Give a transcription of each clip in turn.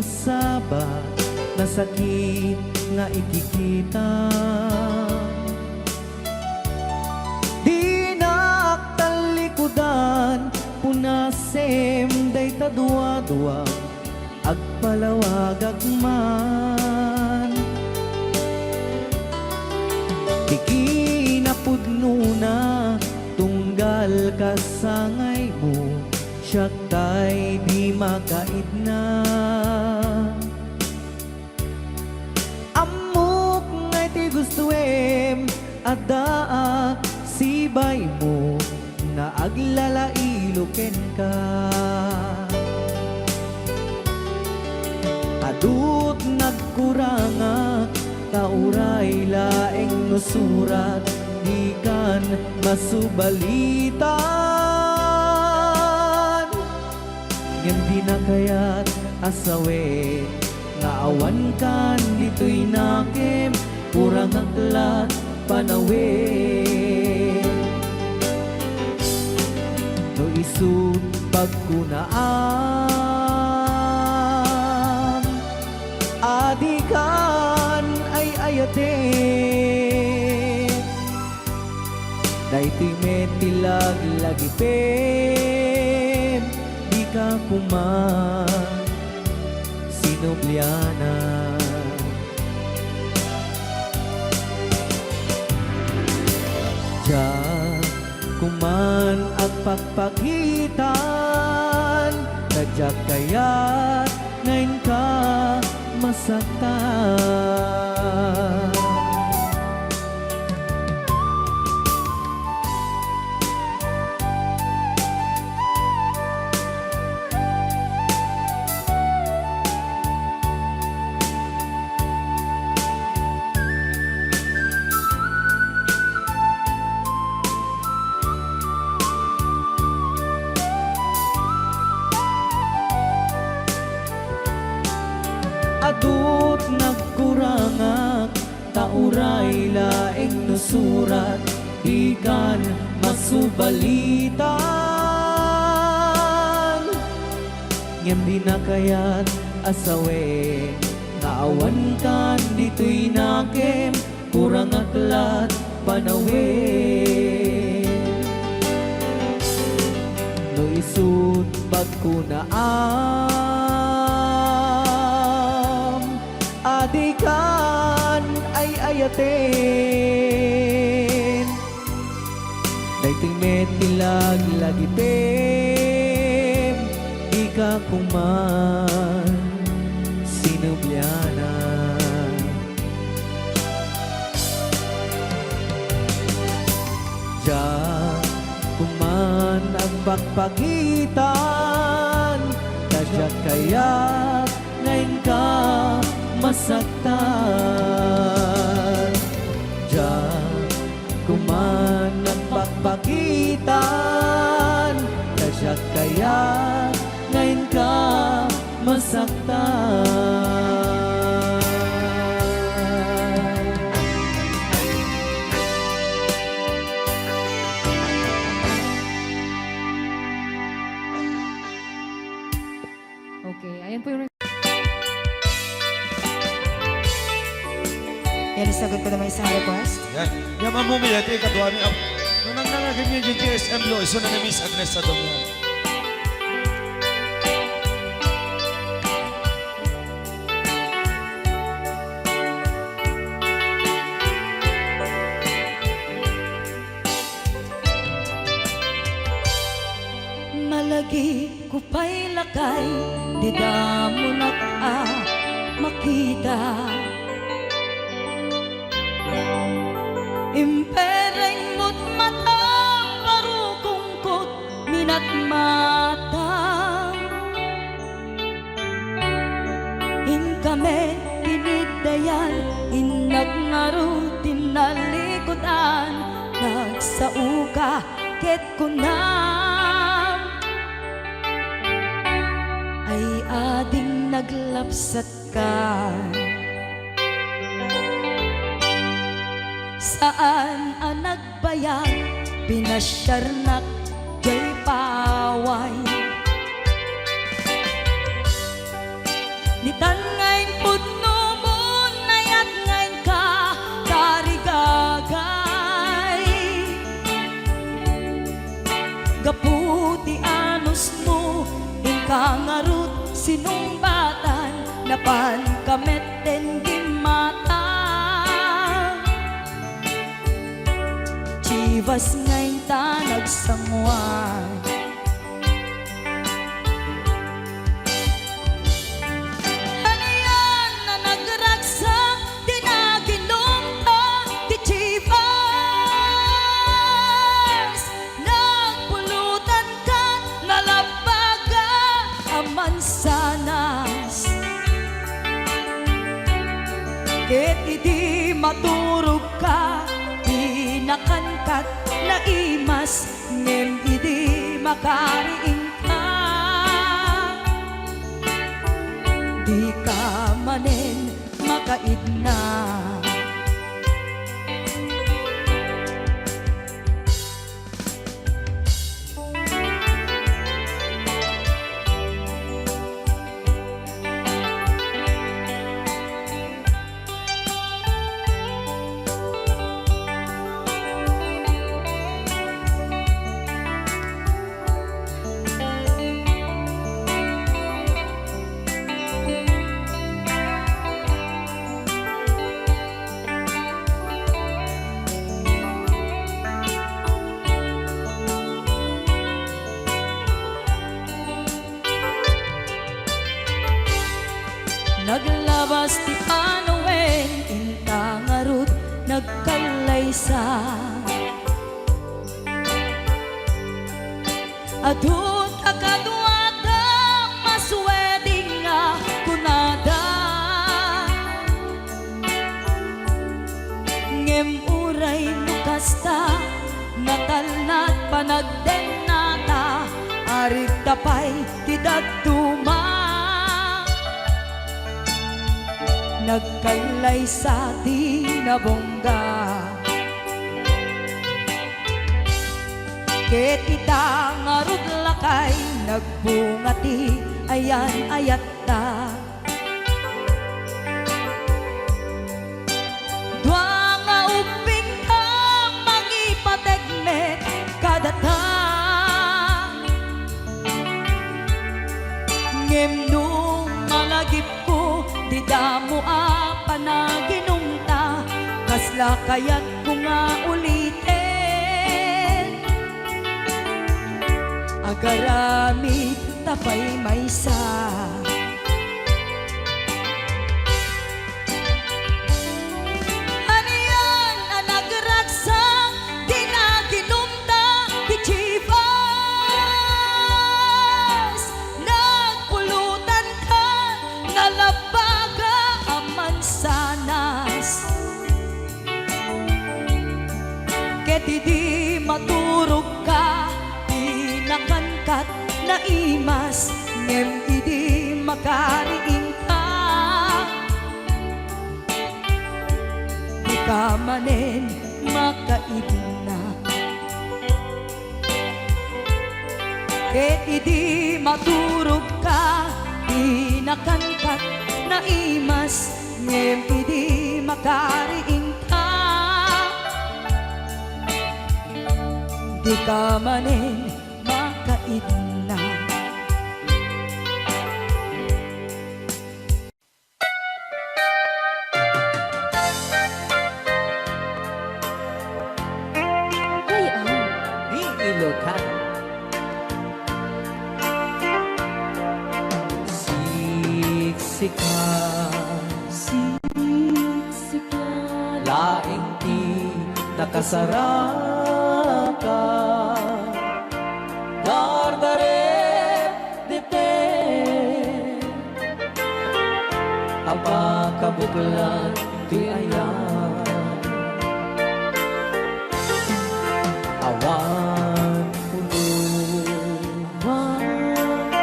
masabat na sakit nga ikikita. Dinak talikudan punasem day tadua-dua agpalawag agman. Di kinapudno na tunggal kasangay mo, siya tay di makait na. Amok ngay ti gustuem adaa sibay mo nga aglalailuken ka. Adut nagkuranga tauray laeng no surat di kan masubalitan. Ngem di na kaya't asawe nga awan kan dito'y nakem kurang aklat panawe. No isut pagkunaan adikan ay ayate. Daytoy metilag lagi pen di ka kuman sinubliana. Ja kuman at pagpakitan tadyak kaya't ngayon ka masaktan. Adut nagkurangak tauray laeng no surat di kan masubalitan. Ngem di na kaya't asawe nga awan kan dito'y nakem kurang aklat panawe. No isut pagkunaan adikan ay ayaten. Daytoy metilag lagi tem di ka kuman sinubliana. Ja kuman ang pagpagitan tadyak kaya't ngayon ka masaktan. Diyan kuman ang pagpakitan tadyak kaya ngayon ka masaktan. Okay, ayan po yung yan, isagot ko naman isang request. Yan. Yan mamumili. Ito yung kadwa niya. Nung nangangagan niya yung KSM Law, iso na Miss Agnes sa Domian. Malagi ko pa'y lakay, di damo na makita. Impereng mo't matang parukungkot minat mata. In kami pinidayan, in nagmarutin na likutan, nagsauka ket kunam. Ay ading naglapsat ka. Saan ang nagbayag, pinasyarnak jay paway. Nitan ngayon pudno mo nayat ngayon ka karigagay. Gaputi anos mo ingkang arut sinumbatan napan kamet den di mata. Chivas ngayon ta nagsangwan. Hanayan na nagragsak di naginom ta di Chivas. Nagpulutan ka nalabaga aman sanas. Ket idi maturog ka di nakankat na imas ngem idi makariing ka. Di ka manen makaidna. Naglabas ti Panowen intang arut nagkalaysa. Adun akaduada masweding nga kunada. Ngem uray nukasta natalnat panagden nata arig tapay ti daduma. Nagkalay sa di nabongga. Ket ita ngarud lakay nagbungati ayan ayat ta. Dua nga uping ka mangipategmet kadata. Ngem nung malagip ko di damo apa na ginungta. Kasla kayat ko nga ulitin. Agaramit tapay maysa. Aniyan ang nagragsak di na ginumta di Chivas. Nagpulutan ka nalabaga aman sanas. Ket di maturog ka di nakangkat na imas ngem idi makariing ka. Di ka manen makaidna. Ket idi maturog ka di nakangkat na imas ngem idi makariing ka. Di ka manen makaidna. Ay, Ilocan. Siksika, Siksika laing ti nakasaraka. Dardaret dite apa kabuklan ti ayan. Awan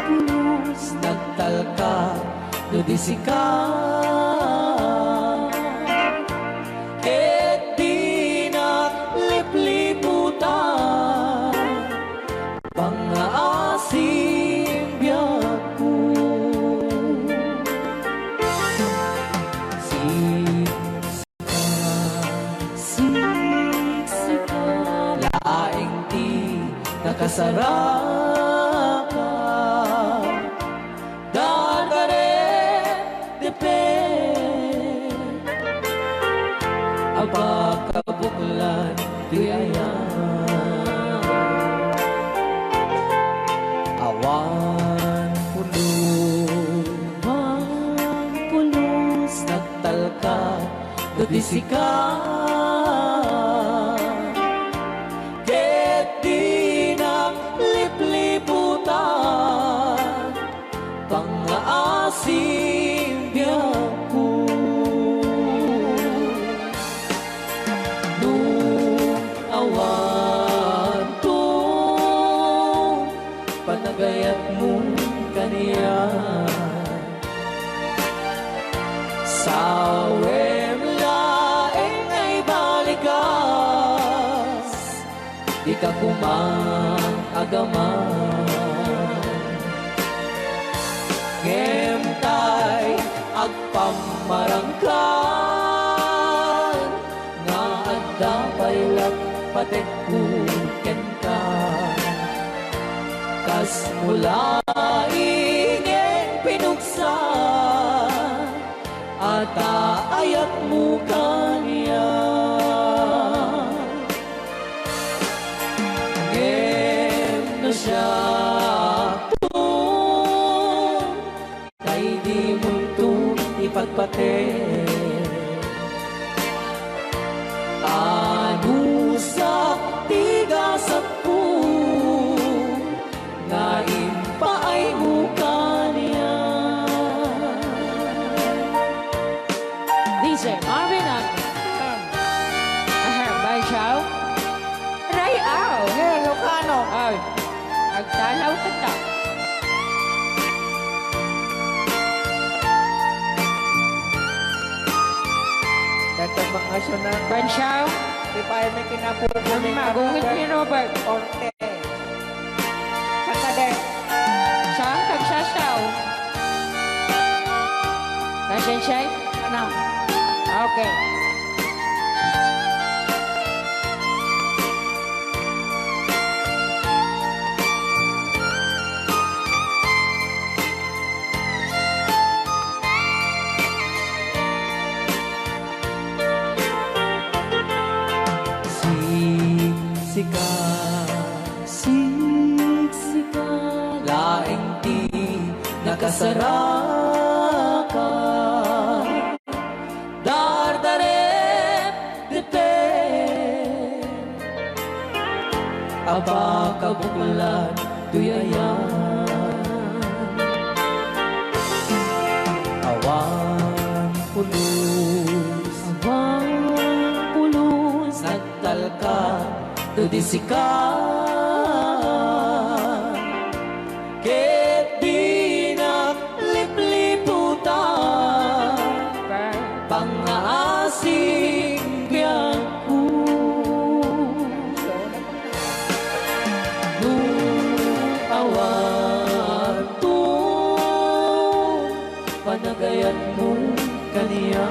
pulos nagtalka nudisika. Ket di naglipliputan pangaasim biyak ko. nakasaraka Dadare tepe Apakabuklan tiaya Awan pulos nagtalka Dudisika Ket di naglipliputan Pangaasim biyaku Nung awan to Panagayat mo kaniya Sawem laeng ay balikas Di ka kumang agaman Ngemtay agpamarangkan Nga adda paylak patekkuken ka Kas mula ingeng pinuksa Ata ayat mo kaniya Ngem na siya Kay di mo ito ipagpate Ano sa tigasat ko Ngayon pa ay mo kaniya DJ Marvin ang Bay Chow Ray Ao Ilocano Ay, agtalaw ka ta Dito mga sunan Bay Chow Di pa ay may kinapupunin Magungit ni Robert Orte Sakade Saan kagsasaw Kasensay Ano Okay Siksika Laing di nakasaraka Dardarep tepe Apakabuklan tuyayan Awan pulos nagtalka Dudisika Ket di naglipliputan Pangaasim biyaku Nung awan to Panagayan mo kaniya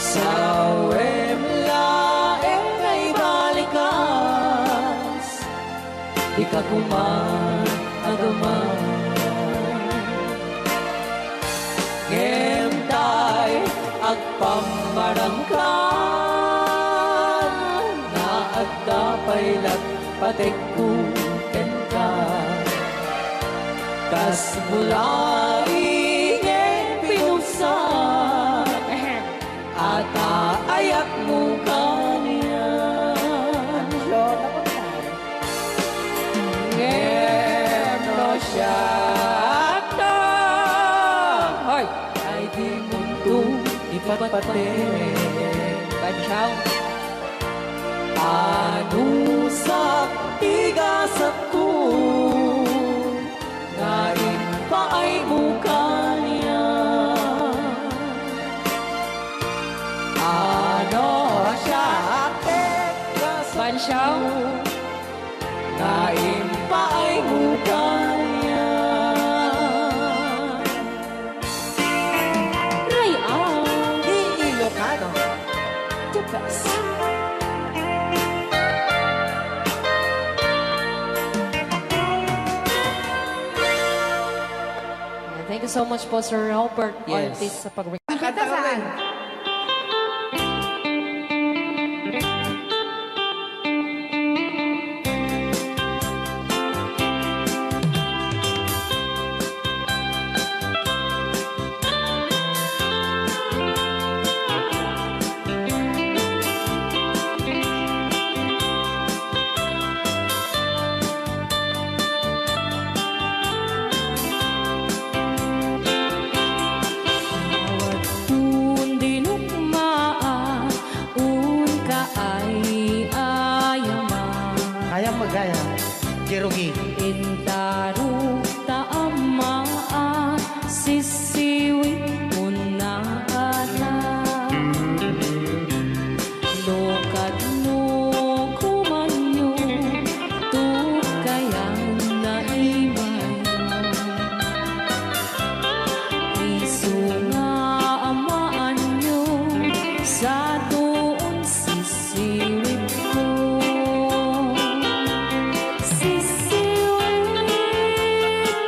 Sawem laeng ay balikas Di ka kuman agaman Ngemtay agpamarangkan Na agda paylat patekkuken ka Kas mula ingeng pinuksa Ata ayak mo kaniya Ngem no siya Hoy Ay di mundo ipatpate Bay Chow Ano sa tigasat ko Ngayon pa ay mo kaniya Ano siya Bay Chow Ngayon pa ay mo kaniya Ray Ao Ilocano The best so much po, Sir Robert Yes. Ortiz, sa pag-record. Kanta saan? Bawat dinukmaan, un ka ay ayaman. Kaya magaya. Jerogi. Intaruk taamaan, sisiwit mo na alam. Lokad no kumanyo, tukayan na imay. Isu nga amaan nyo, sa doon sisiwit ko. Sisiwit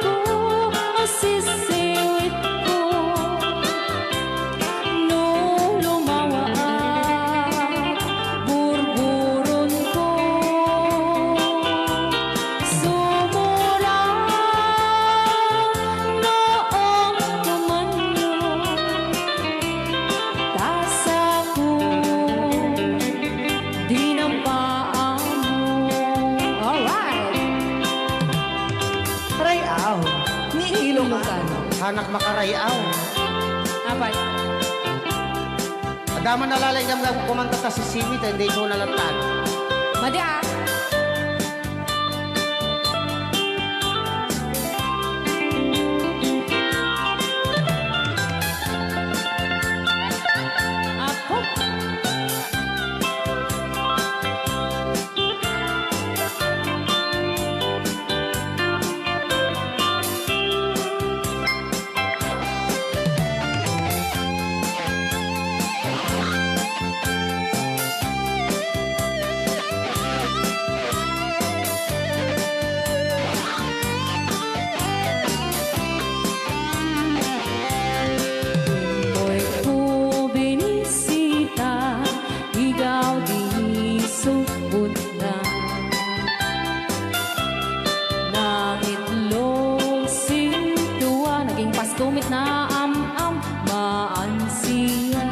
ko, sisiwit ko. No lumawaak, burburon ko. Sumurang noong tumanyo, tasa ko, dinampaan mo. Alright! Rayaw. Ni Ilocano. Hanak makarayaw. Apat. Adaman nalalay na mga kumanta ta si Simit, hindi ko nalatan. Madi ah. Apo. Mo'y ko binisita, ikaw di subod na. Nangitlog sintuwa, naging pastumit na am-am, maansiya.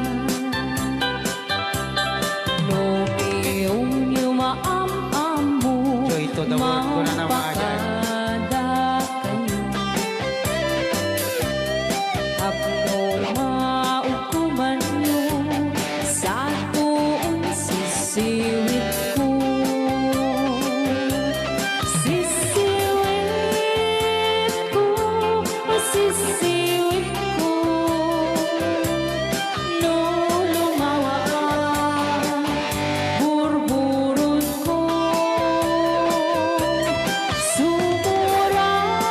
No iyong yumaam-am mo, Joy to the world ko na naman agad. mapakada kayo. Abno maukuman nyo, sa tuong sisiwit ko. Sisiwit ko, sisiwit ko. No lumawaak, burburon ko. Sumurang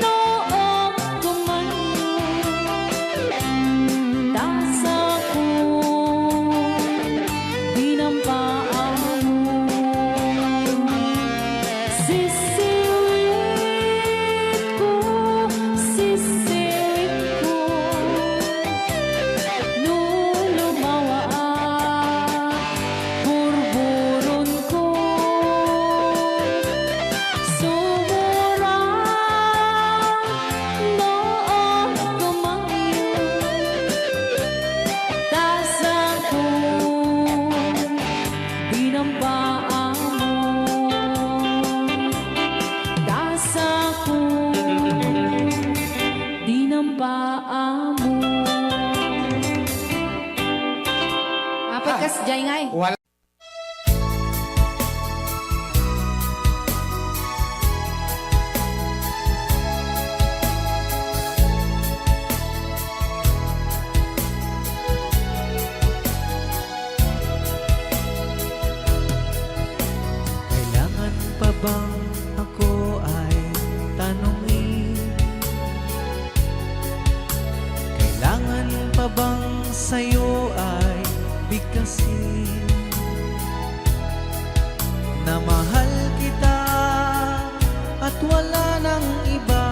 noong tumanyo, tasa ko, dinampaan mo. Sisiwit ko, sisiwit ko. No lumawaak, burburon ko. Sumurang noong tumanyo, tasa ko, dinampaan mo. Tasa ko, dinampaan mo. Apat kas jay ngay. Wala. Kailangan pa bang ako ay tanungin? Kailangan pa bang sa'yo ay bigkasin? Na mahal kita at wala nang iba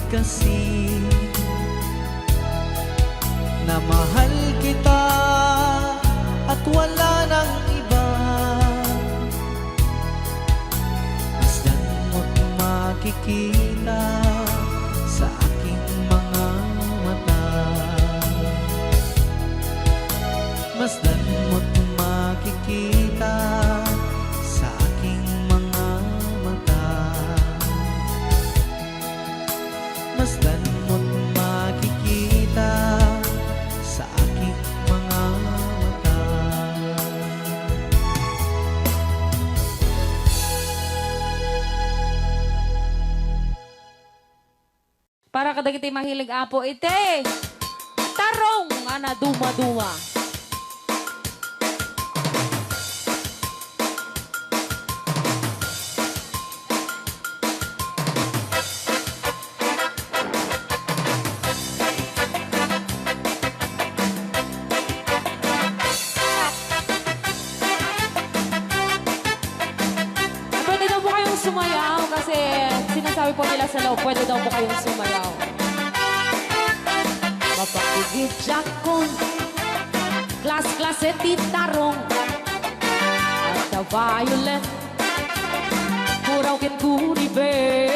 kasi na mahal kita at wala nang iba. Masdan mo't makikita sa aking mga mata. Masdan mo't makikita sa aking mga mata. Masdan mo't makikita sa aking mga mata. Para kadagiti mahilig apo ite. Tarong ana duma-duma. Pwede daw po kayong sumayaw kasi sinasabi po nila sa loob, pwede daw po kayong sumayaw. Mapakigit jakon, klas-klase titarong, at the violet, kuraw kin kuribe,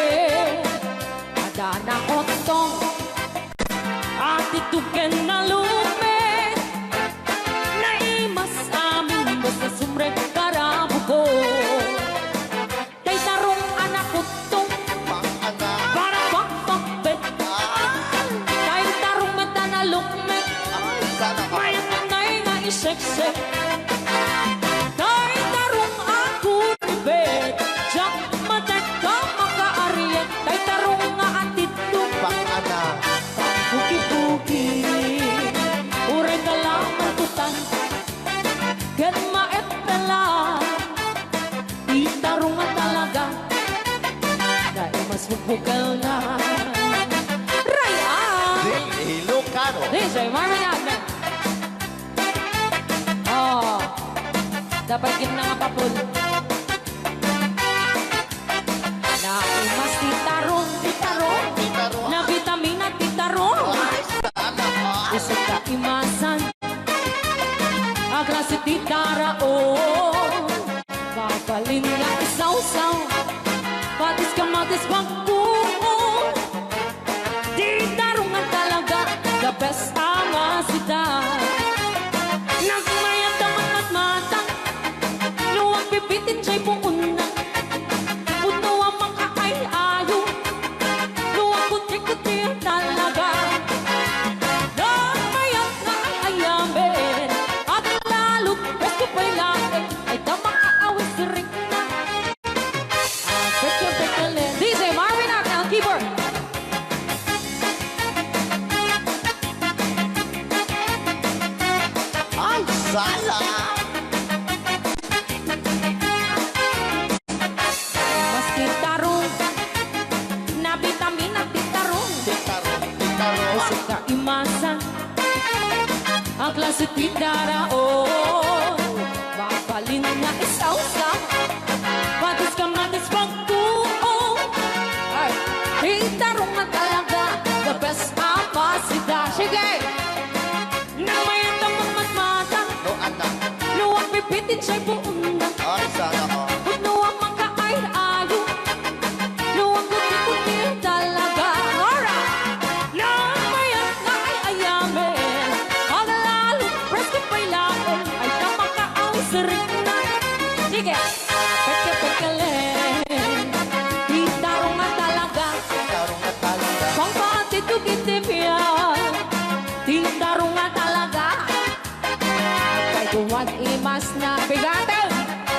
ada na otong, at ituken na lume, naimas amin mo sa sumrek karabugo. Kay tarong anak utong, para pakpakbet, kay tarong mata na lukmet, may nanay nga iseksek. Kay tarong ako ribet, jak matek ka makaariyak, kay tarong nga atitong, puki-puki, uray ka lang matutan, ken maet pala, itarong nga talaga, dahil mas bubukal na. Ryan! DJ Marvin Agna. Oh, dapat kin na nga papul. Naimas titarong, na vitamina titarong. Isip ka imasan, agrasi titaraon. Papalin nga isaw-saw, patis ka matis pagbuon. Titarong nga talaga, the best ang asita. Nagmayat ang matmatang, luwag pipitin siya'y puuna. Puno ang mga ay-ayo, luwag kuti-kuti talaga. Nagmayat na ay-ayamin, at lalo't besto pa'y laking, ay tamang aawin si Rick na. Pekle-pekle, DJ Marvin Agna, keyboard. Mas titarong, na vitamina titarong. Usip ka imasan, ang klase titaraon. Mapalin na isaw-saw, patis ka matis pagbuo. Ay, titarong na talaga, the best apasida. Sige! Na may tamang matmatang, luwag pipitin siya'y buuna. Puno ang mga ay-ayo, luwag kuti-kuti talaga. Alright! Na mayat na ay-ayamin, ang lalo presko pa'y laon, ay tamang kaawin sa rin na. Sige! Peke-pekele, titarong nga talaga, pang patitugitip yan, titarong nga talaga. Kay duwag imas na bigatin,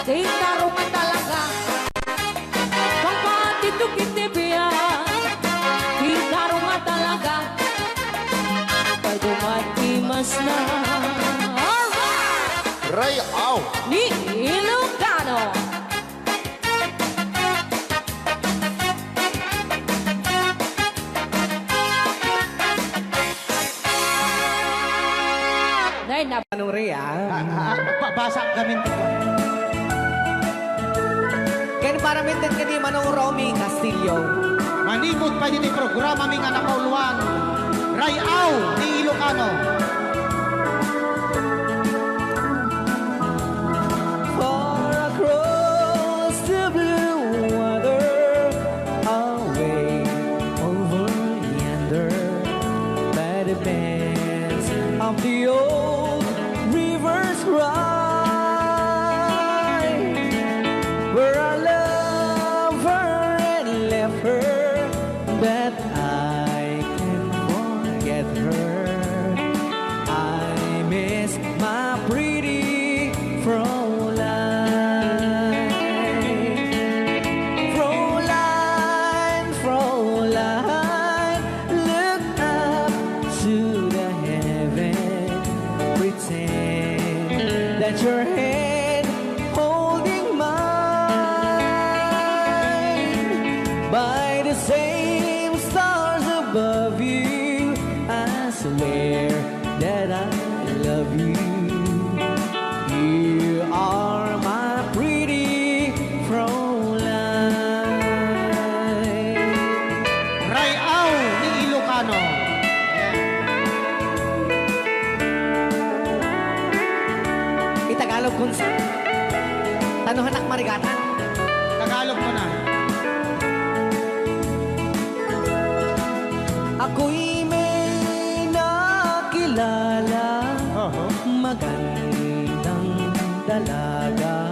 titarong nga talaga, pang patitugitip yan, titarong nga talaga. Kay duwag imas na. Alright! Ni Ilocano. Dahil na Anong Rhea? Basa kami ito. Kaya para mintin ka ni Manong Romy Castillo. Manimod pa dito programa mi nga napauluan. Rayaw ni Ilocano. Far across the blue water, away over yonder, by the banks of the old rivers ride, where I love her and left her, that I can forget her. I miss my pretty Fräulein. Fräulein, Fräulein, look up to the heaven, pretend that your hand holding mine. By the same stars above you, I swear that I love you. You are my pretty Fräulein. Rayaw ni Ilocano. Itagalog kung sa tanuhanak marigatan. Tagalog mo na. Ako'y may nakilala, magandang dalaga,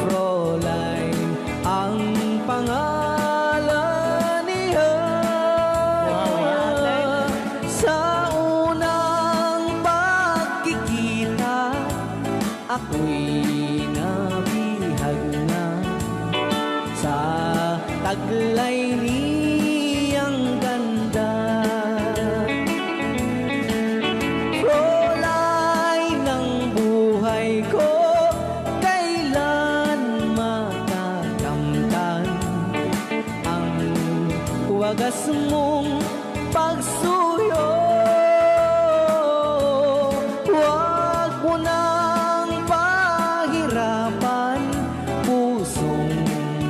Fräulein ang pangalan niya. Sa unang pagkikita, ako'y nabihag na sa taglay niyang ganda. Fräulein ng buhay ko, kailan matakamtan ang wagas mong pagsuyo. Huwag mo nang pahirapan pusong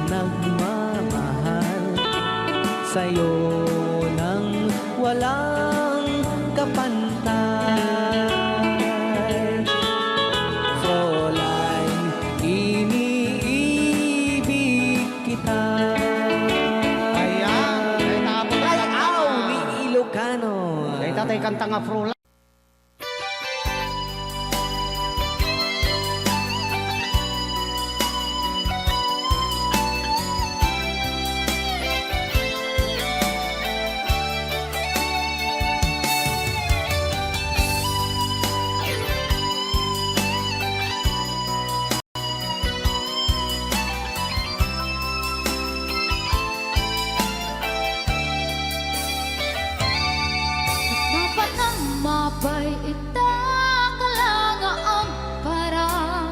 nagmamahal sa'yo nang walang kapantay. Fräulein, iniibig kita. Ayan. Ay tapos. Rayaw ni Ilocano. Ay tatay kanta nga Fräulein. Dapat nang mapay itakalangaang parang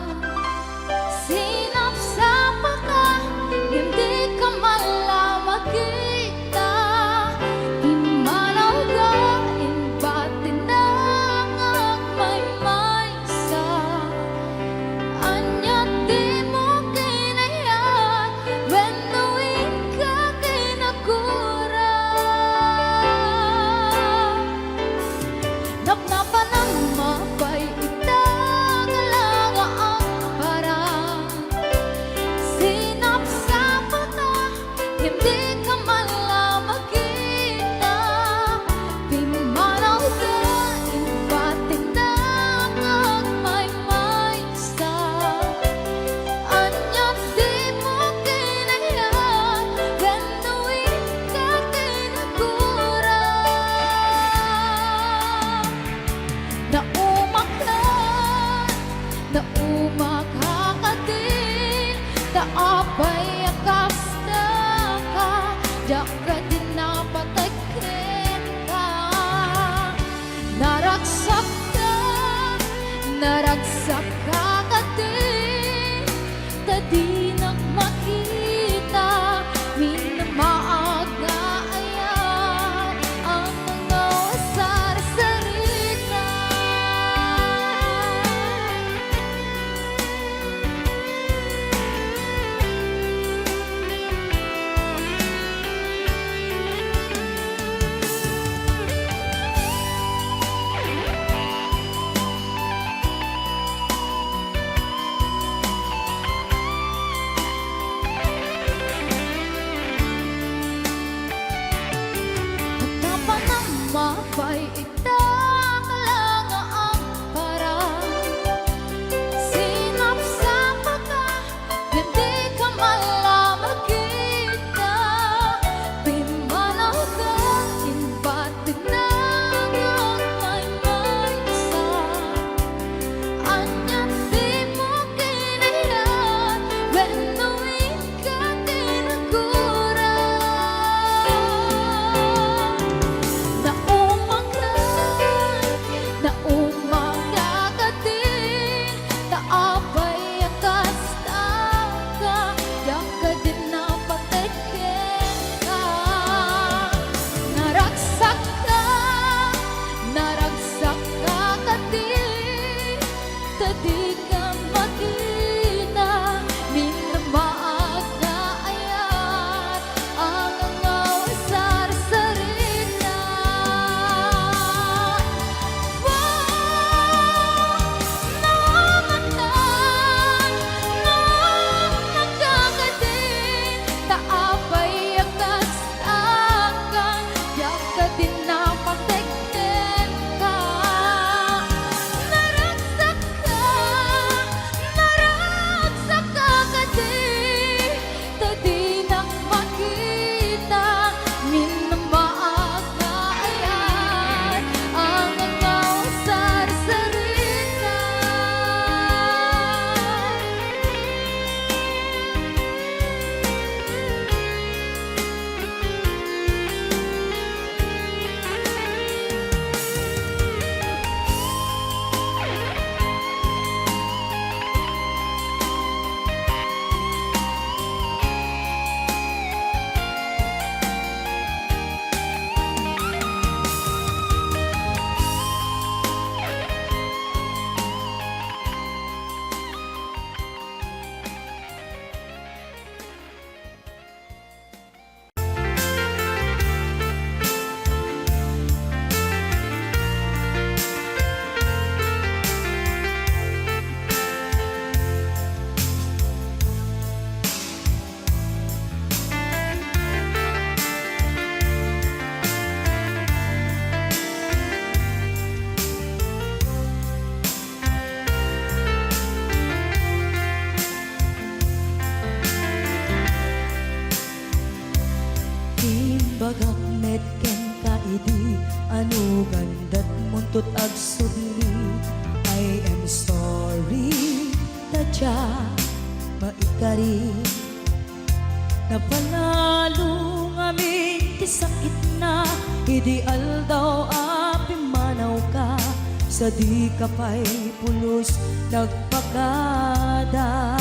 sinap sa paka, hindi ka malamagita. Himalaw ka, imbatin na ang may sa anya di mo kinayat, when the wind ka kinakura. Napnapan ng mapay itakalangaang parang sinap sa mata, hindi ka malamagita. Pimalaw ka, imbatin na ang may sa anya di mo kinayat, when the wind ka kinakura. Naumakakadin, taapay akas na ka, jaka din napatagin ka. Naragsak ka kadin, tadi nagmakita, minamaaga ayan ang mga wasar-sarita. Hanugan dat muntot ag sudli. I am sorry, tadya maikari. Napanalo ngamin ti sakit na, ideal daw api manaw ka. Sa di ka pa'y pulos nagpakada.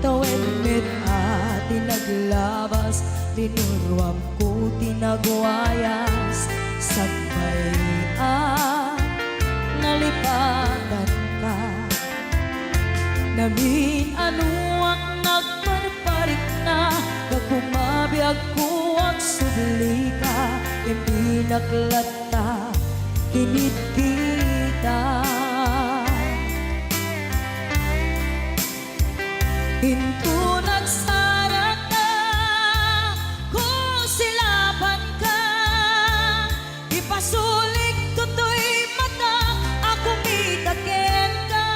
Tawen mit ati naglabas, tinurwam ko tinagwayas. Sabay nalipatan ka. Namin ano ang nagparparik na, nagpumabiyag ko ang subli ka. Hindi naklata, kinit kita. Hinto nagsarat na, kung silaban ka. Ipasulik tutoy mata, ako mitakin ka.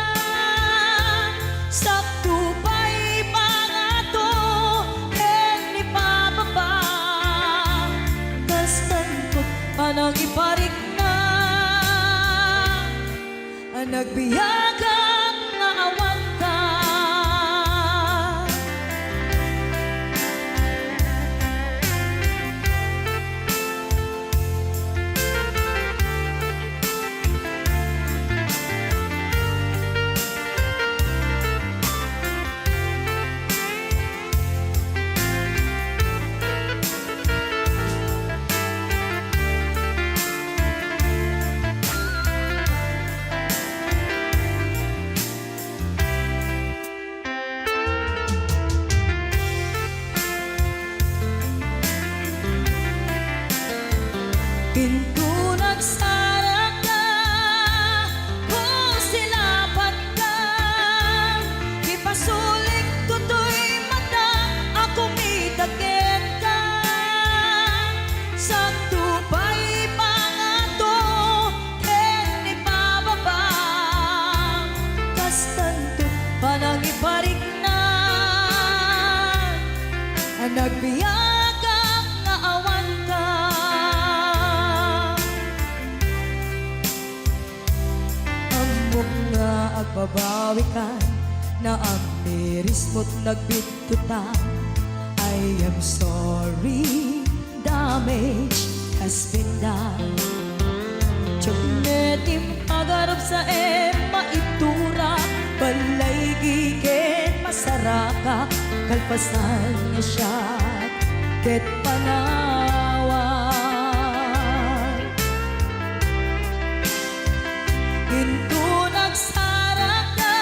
Sakto pa'y pangato, en ipababa. Kastan ko panang iparik na, nagbiyagang naawan ka. Pinto nagsara ka, kung silapan ka. Ipasulik tutoy mata, ako mitakin ka. Sakto pa'y pangato, en ipababa. Kastanto panang iparik na, nagbiyagang naawan ka. Nga agbabawi ka, na ang miris mo't nagbitutan. I am sorry, damage has been done. Tiyoknetim agarap sa maitura, balay gigen masaraka. Kalpasan niya siya, ket panawan. Hinto nagsara ka,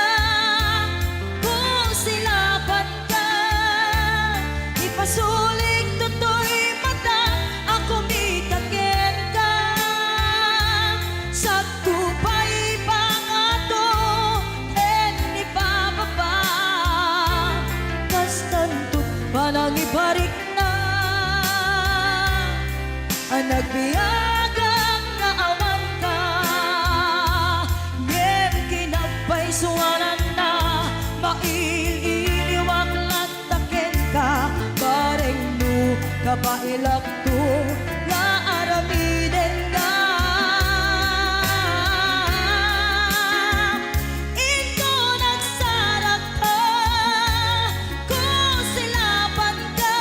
kung silaban ka. Ipasulik tutoy mata, ako mitakin ka. Sakto pa'y pangato, en ipababa. Kastantot panang ibarik na, nagbiyagang naawan ka. Suwanan na, maililiwag lantakin ka. Bareng no, kapailak to, nga aramiden ka. Ito nagsarak ka, kung silaban ka.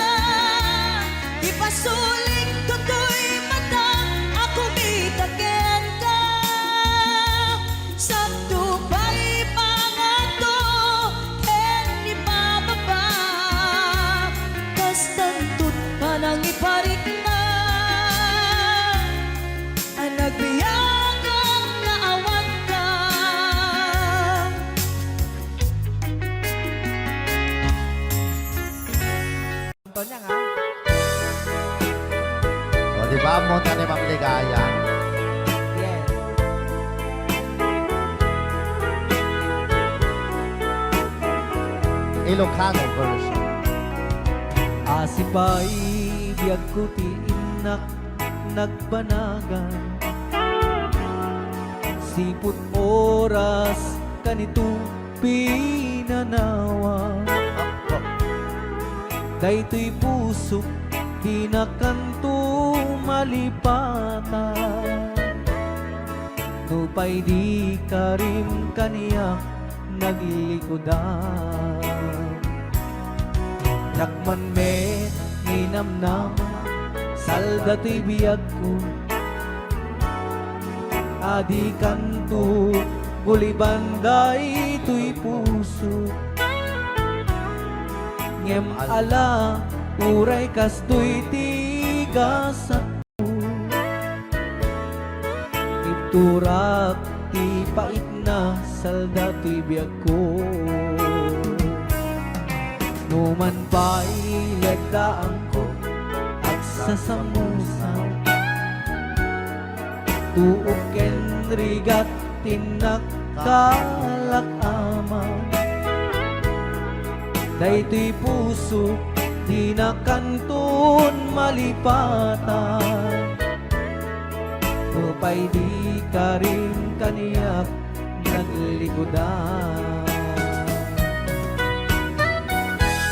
Ipasulik tutoy mata, ako mitakin ka. Sakto pa'y pangato, en ipababa. Kastantot panang iparik na, nagbiyagang naawan ka. Tonya nga. O, di ba mo na ni Ma'am Ligaya? Yes. Ilocano version. Asipay biyag ko ti inak nagbanagan. Siput oras kanito pinanawa. Daytoy pusok di na kanto malipatan. Nupay di ka rin kaniya naglikodan. Yakman me ninamnama, salda to'y biyag ko. Adi kanto, bulibanday to'y puso. Ngem ala, uray kastoy tigasat ko. Iturak, ti pait na, salda to'y biyag ko. Numan pa'y lagdaan ko at sasamusan. Tuok ken rigat tinakkalak amang. Daytoy puso di na kanton malipatan. Upay di ka rin kaniyak naglikodan.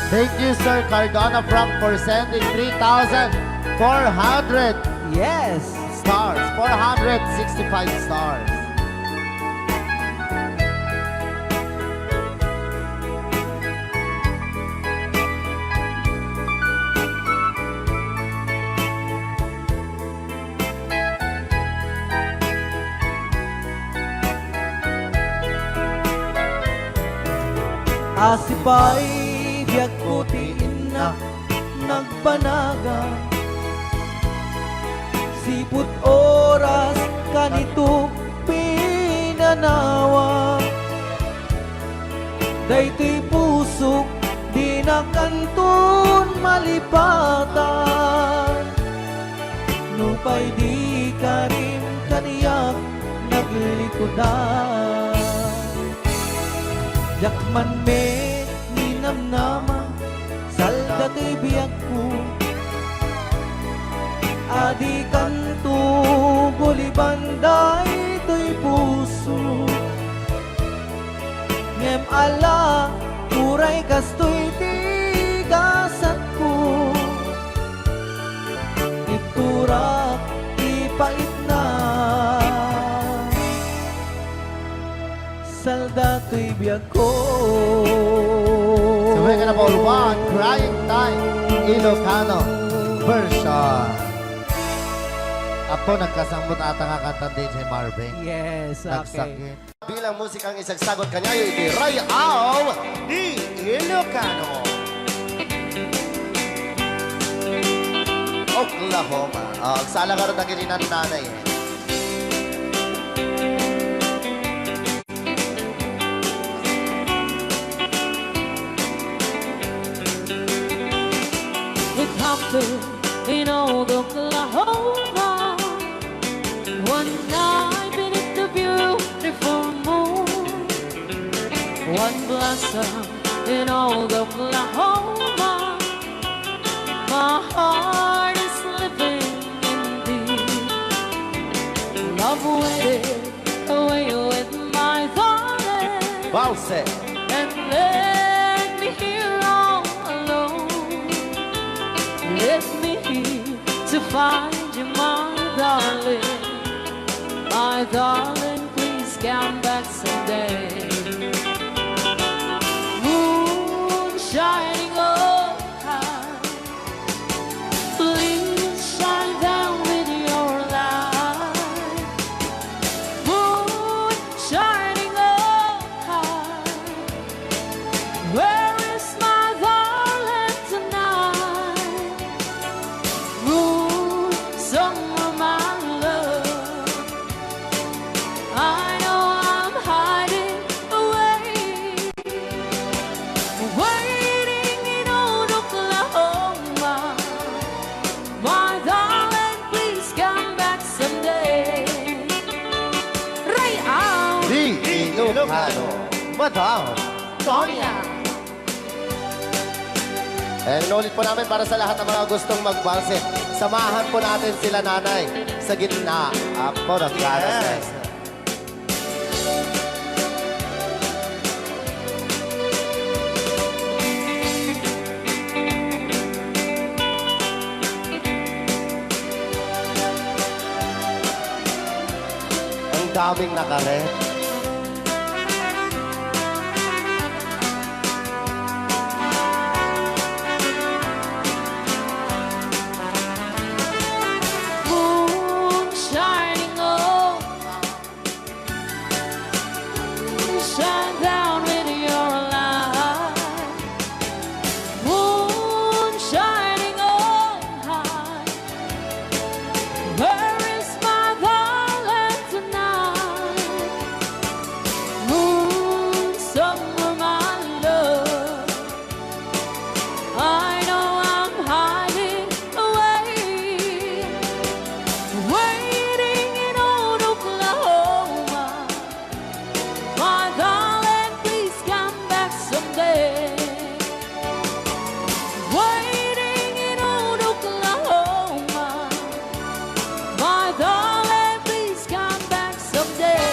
Thank you, Sir Cardona Frank, for sending 3,400 Yes! stars. 465 stars. Asipay biyag ko tiin na nagpanaga. Siput oras kanito pinanawa. Daytoy pusok di na kanton malipatan. Nupay di ka rin kaniyak naglikodan. Yakman me ninamnama, salda to'y biyag ko. Adi kanto, bulibanday to'y puso. Ngem ala, uray kastoy tigasat ko. Iturak, ipait na, salda to'y biyag ko. So we're gonna ball one, Crying Time, Ilocano version. Apo, nagkasambot ata nga kanta din si Marvin. Yes, okay. Nagsakit. Bilang musikang isagsagot kanya yung iti Ray Au di Ilocano. Oklahoma. Agsala ka rin na kininan nanay eh. It happened in old Oklahoma one night beneath the beautiful moon. One blossom in old Oklahoma. My heart is living in thee. Love waited away with my darling. Valse. And let me here all alone. Let me here to find you, my darling. My darling, please come back someday. Moon shining oh high, please shine down with your light. Moon shining oh high, where is my darling tonight? Moon, summer, my love, I know I'm hiding away, waiting in old Oklahoma. My darling, please come back someday. Ray out, Di Ilocano. Madam. Sonia. Inulit po namin para sa lahat ng mga gustong magbalse. Samahan po natin sila nanay sa gitna. Ako nagkarases. daming nakaret. Moon shining on, shine down with your light. Moon shining on high, where is my darling tonight? Moon, summer, my love, I know I'm hiding away, waiting in old Oklahoma. My darling, please come back someday. Waiting in old Oklahoma. My darling, please come back someday.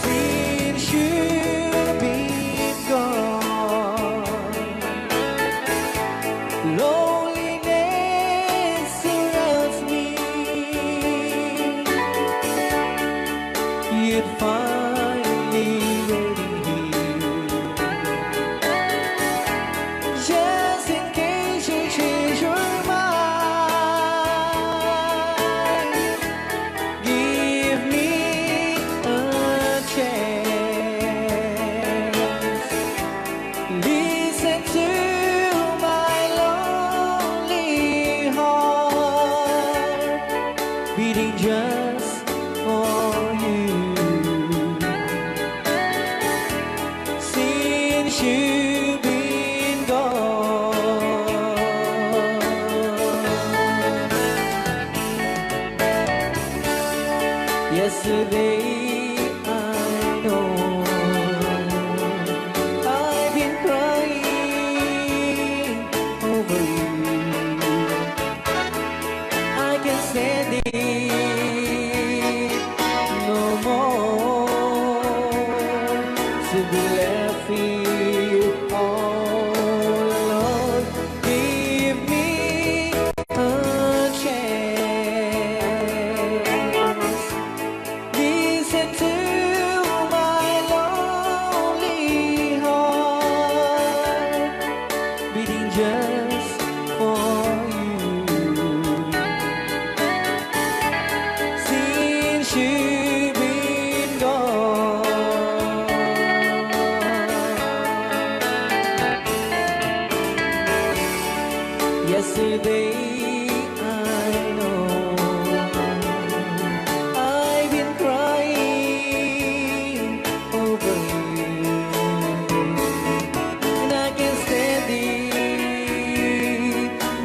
Since you've been gone, loneliness surrounds me. You'd finally ready here, just in case you change your mind. Give me a chance. Listen to my lonely heart beating just for you. Since you've been gone, yesterday I know I've been crying over you. I can stand it no more to be left here all alone. Give me a chance. Listen to my lonely heart beating just for you. Since you've been gone, yesterday I know I've been crying over you, and I can't stand it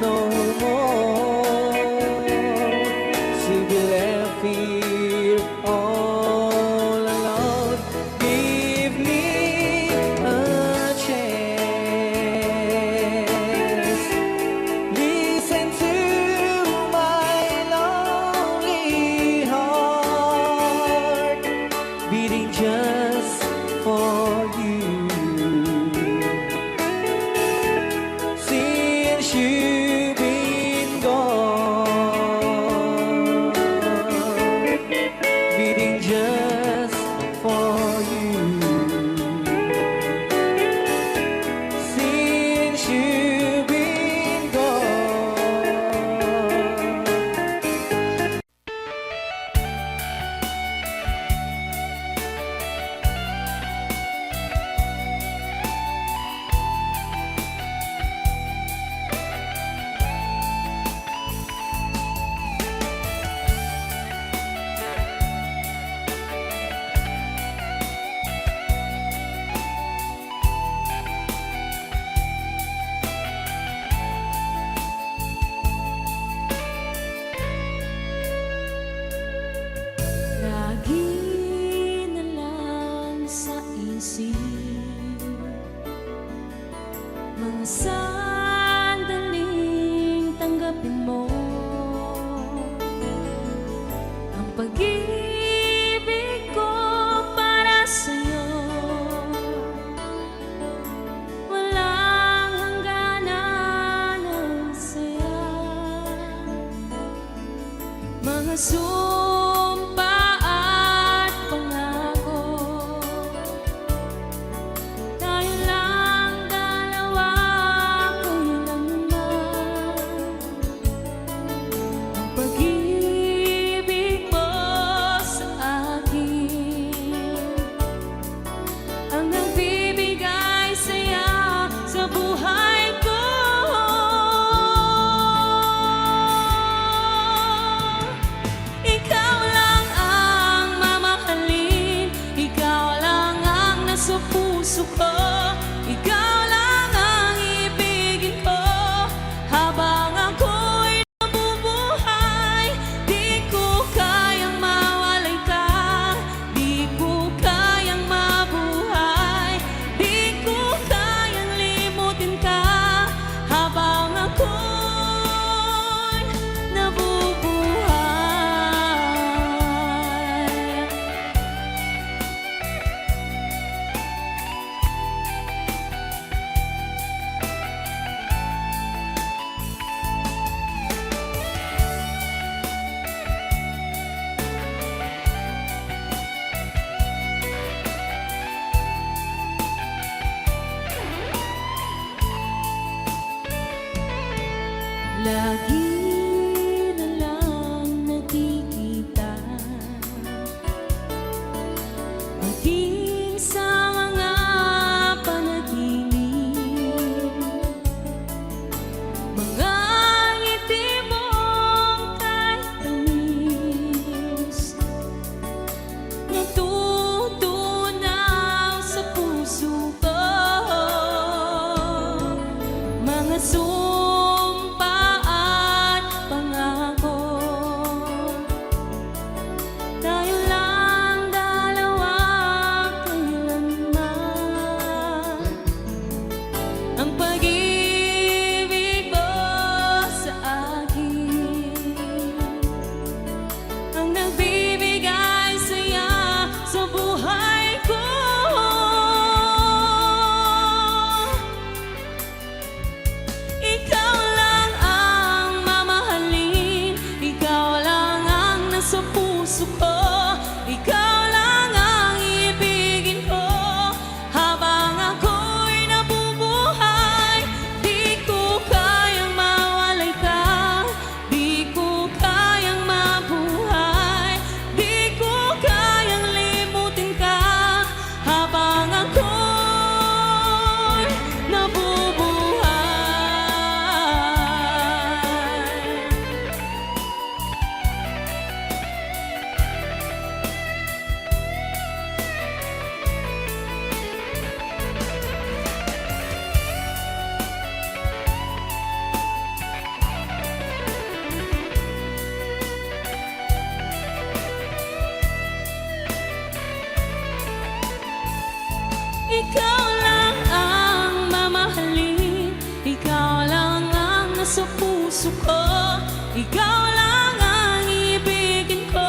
no more to be left here all alone. Give me a chance. Listen to my lonely heart beating just for you. Since you've been gone, beating just for you. Since you've been gone. Lagi na lang sa isip mga sandaling tanggapin mo ang pag-ibig ko para sa'yo. Lagi na lang nakikita, maging sa mga panaginip, mga ngiti mong kahit tamis, natutunaw sa puso ko. Mga sumpa at pangako, tayo lang dalawa kailanman. Ang pag-ibig mo sa akin ang nagbibigay saya sa buhay ko. Ikaw lang ang mamahalin, ikaw lang ang nasa puso ko, ikaw lang ang ibigin ko habang ako'y nabubuhay. Di ko kayang mawalay ka, di ko kayang mabuhay, di ko kayang limutin ka habang ako'y nabubuhay. Ikaw lang ang mamahalin, ikaw lang ang nasa puso ko, ikaw lang ang ibigin ko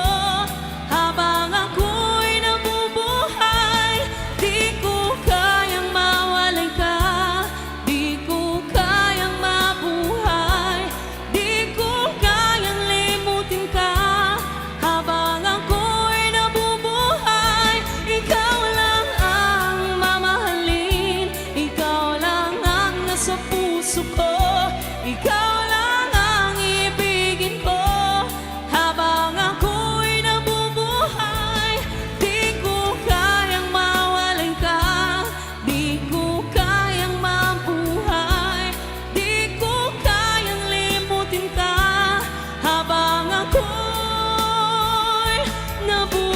habang ako'y nabubuhay. Di ko kayang mawalay ka, di ko kayang mabuhay, di ko kayang limutin ka habang ako'y nabubuhay. Ikaw lang ang mamahalin, ikaw lang ang nasa puso ko, ikaw lang ang ibigin ko habang ako'y nabubuhay. Di ko kayang mawalay ka, di ko kayang mabuhay, di ko kayang limutin ka habang ako'y nabubuhay.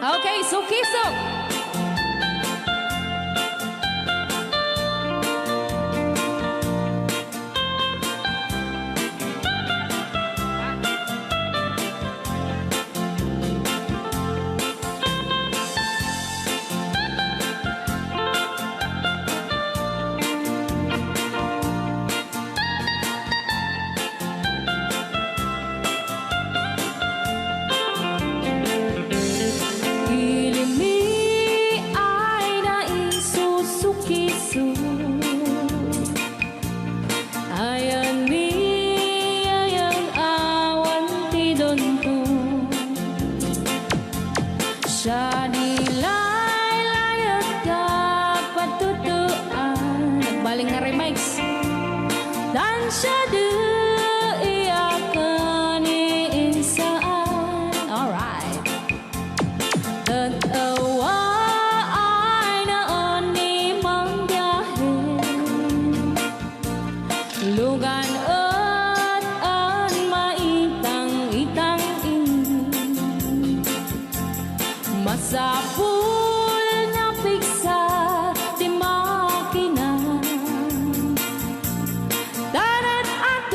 Okay, so Kiso. Siya nilaylayat ka patutuan. Nagbaling nga remix. Dan siya iyakan iinsaan. Alright. Tatawa ay naon ni manggahin. Lugan at an maitang-itang masapul na piksa di makina. Darat at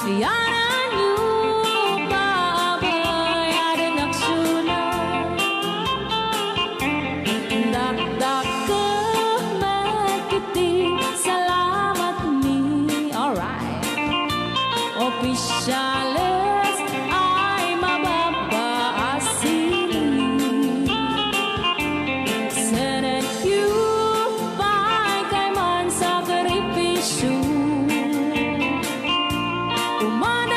Yanan yung pabayaran aksyonan Dakdak ka magkiting salamat ni alright Opisyales ay mababaasin Senate you pa'y kay man sakripisyo Kuman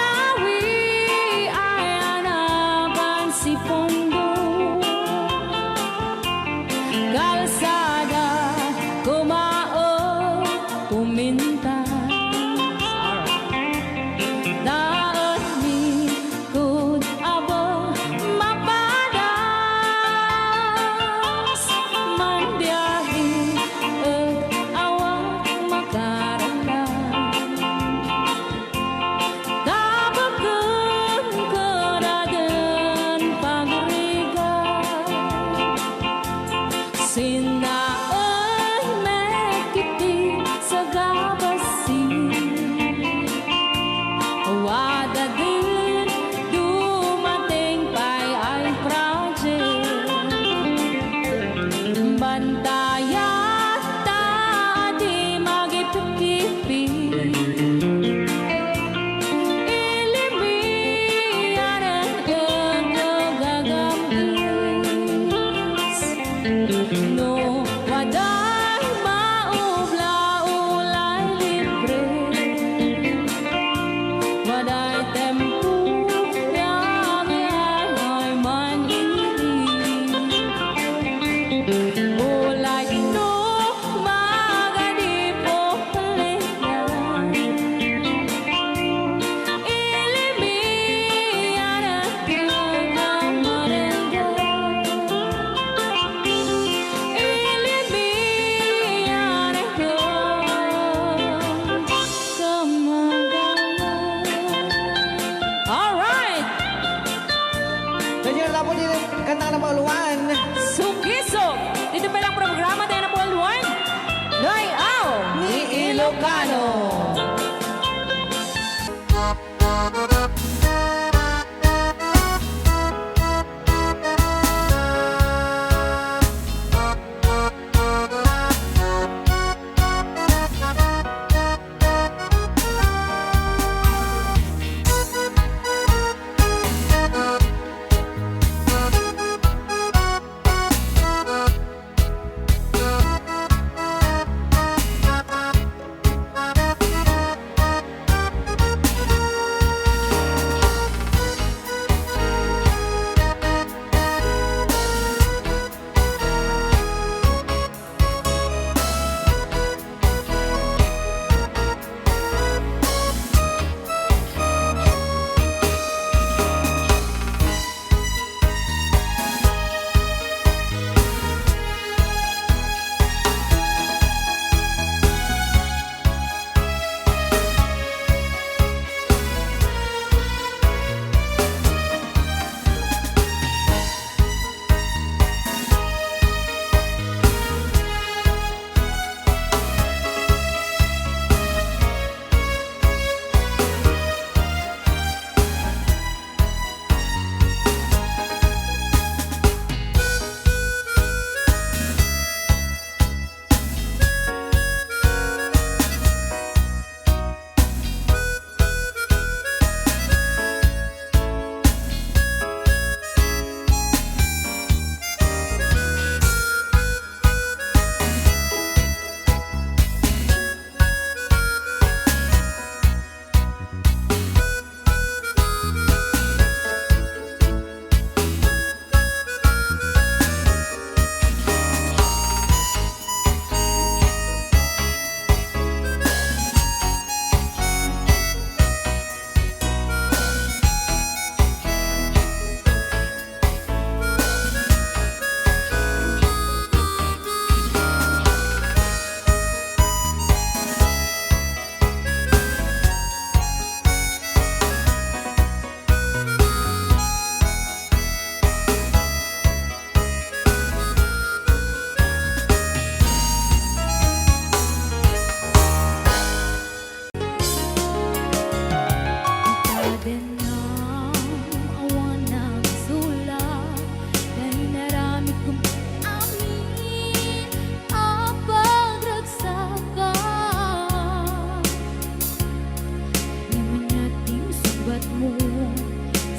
mo.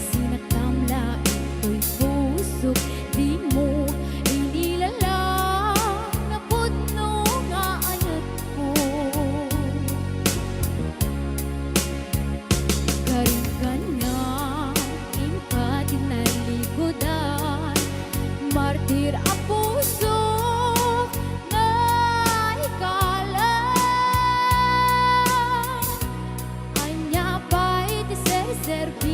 Sinakamla ito'y pusok, di mo inilalang na pudno nga ayat ko. Karinggan nga impatin na likodan, martir ang puso na ikalan. Anya pa'y ti serbi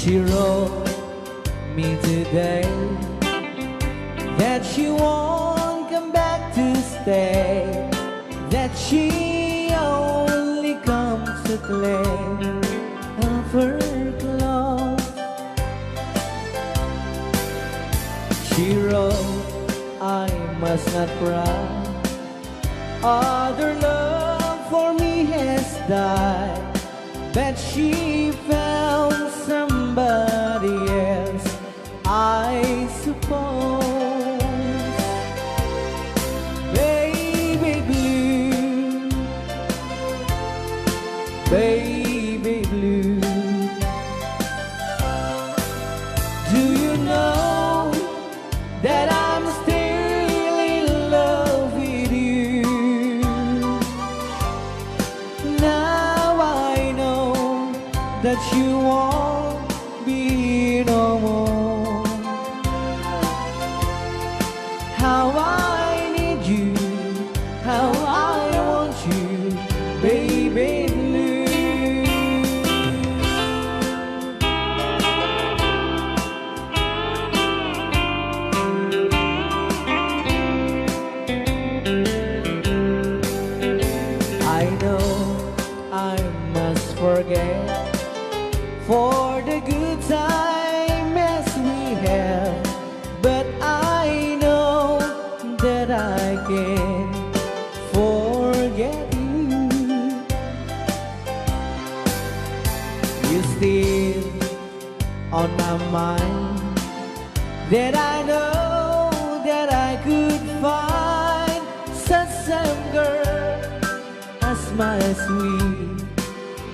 She wrote me today that she won't come back to stay, that she only comes to claim of her clothes. She wrote, I must not cry, other love for me has died, but she found somebody else, I suppose. Baby blue, baby blue, do you know that I'm still in love with you? Now I know that you won't be no more. How I need you, how I want you, baby blue. I know I must forget for the good time as we have, but I know that I can forget you. You're still on my mind, that I know that I could find such some girl as my sweet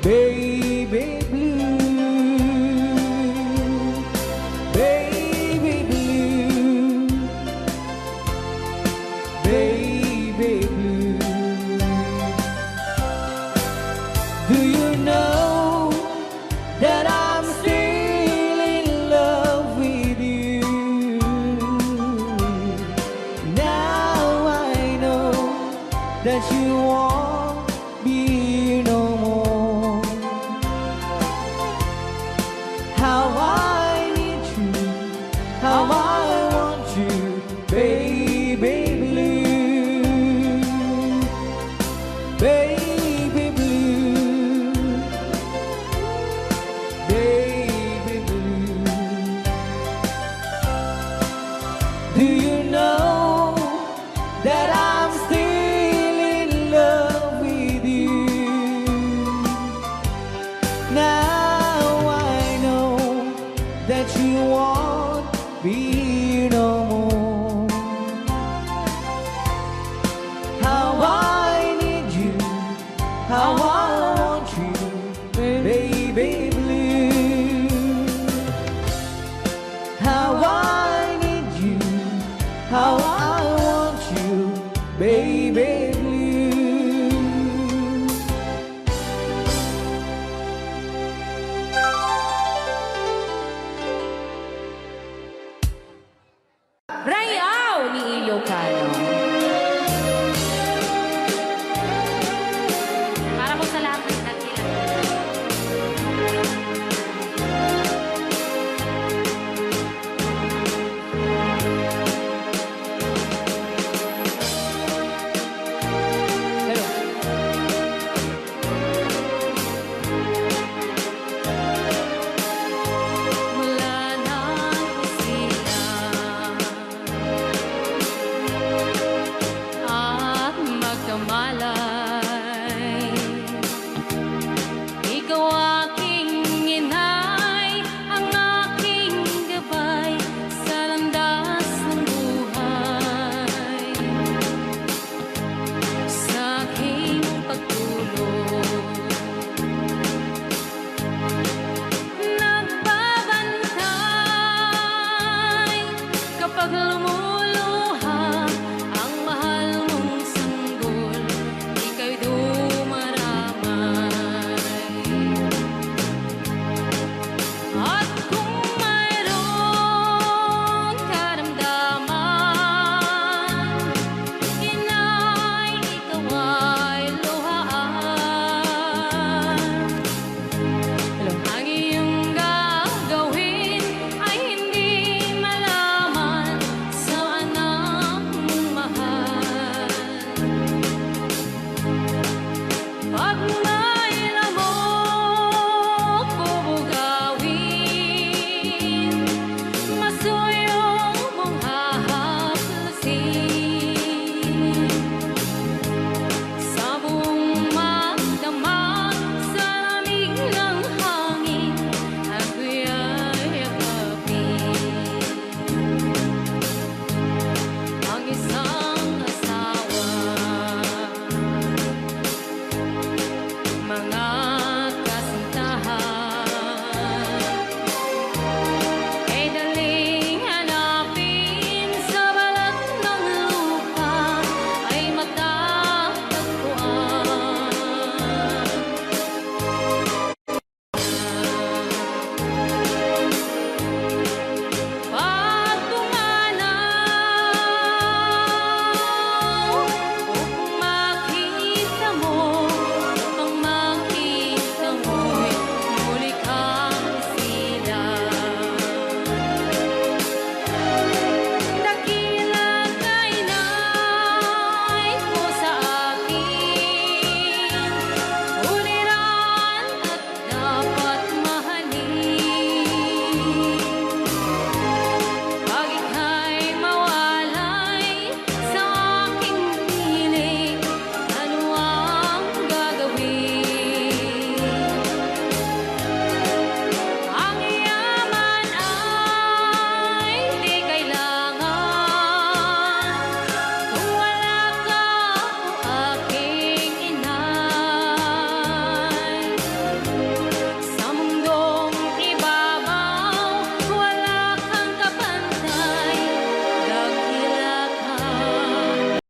baby blue, baby blue, baby blue. Do you know that I'm still in love with you? Now I know that you won't be no more. How I need you, how I want you, baby blue, baby blue, baby blue. Do you know that I'm still in love with you? Now I know that you won't be no more. How I need you, how I want you, baby